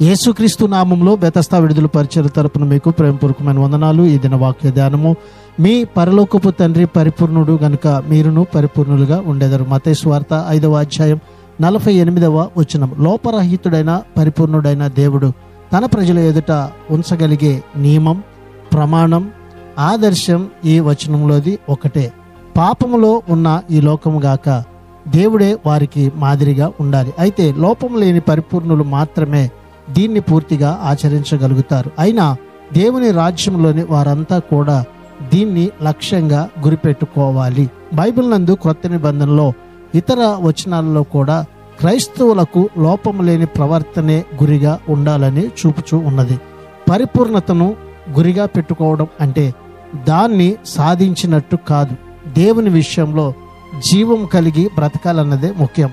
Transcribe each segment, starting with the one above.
యేసుక్రీస్తు నామంలో బెతస్తా విడుదల పరిచయ తరపున మీకు ప్రేమపూర్వకమైన వందనాలు. ఈ దిన వాక్య ధ్యానము, మీ పరలోకపు తండ్రి పరిపూర్ణుడు గనుక మీరును పరిపూర్ణులుగా ఉండెదరు. మత్తయి సువార్త 5వ అధ్యాయం 48వ వచనం. లోపరహితుడైన పరిపూర్ణుడైన దేవుడు తన ప్రజల ఎదుట ఉంచగలిగే నియమం, ప్రమాణం, ఆదర్శం ఈ వచనంలోది ఒకటే. పాపములో ఉన్న ఈ లోకము గాక దేవుడే వారికి మాదిరిగా ఉండాలి. అయితే లోపం లేని పరిపూర్ణులు మాత్రమే దీన్ని పూర్తిగా ఆచరించగలుగుతారు. అయినా దేవుని రాజ్యంలోని వారంతా కూడా దీన్ని లక్ష్యంగా గురిపెట్టుకోవాలి. బైబిల్ నందు క్రొత్త నిబంధనలో ఇతర వచనాలలో కూడా క్రైస్తవులకు లోపం లేని ప్రవర్తనే గురిగా ఉండాలని చూపుచూ ఉన్నది. పరిపూర్ణతను గురిగా పెట్టుకోవడం అంటే దాన్ని సాధించినట్టు కాదు. దేవుని విషయంలో జీవం కలిగి బ్రతకాలన్నదే ముఖ్యం.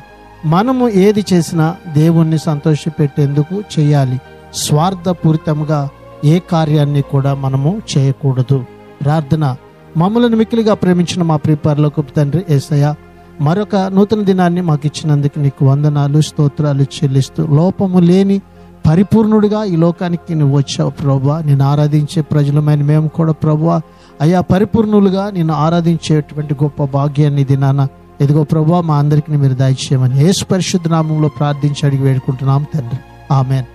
మనము ఏది చేసినా దేవుణ్ణి సంతోషపెట్టేందుకు చేయాలి. స్వార్థపూరితంగా ఏ కార్యాన్ని కూడా మనము చేయకూడదు. ప్రార్థన. మమ్మల్ని మిక్కిలిగా ప్రేమించిన మా ప్రియ పరలోకపు తండ్రి యేసయ్య, మరొక నూతన దినాన్ని మాకు ఇచ్చినందుకు నీకు వందనాలు, స్తోత్రాలు చెల్లిస్తూ, లోపము లేని పరిపూర్ణుడిగా ఈ లోకానికి నువ్వు వచ్చావు ప్రభువా. నేను ఆరాధించే ప్రజలమైన మేము కూడా ప్రభువా అయ్యా పరిపూర్ణులుగా నిన్ను ఆరాధించేటువంటి గొప్ప భాగ్యాన్ని దినాన ఎదుగో ప్రభువా మా అందరికీ మీరు దయచేయమని యేసు పరిశుద్ధ నామంలో ప్రార్థించి అడిగి వేడుకుంటున్నాం తండ్రి. ఆమెన్.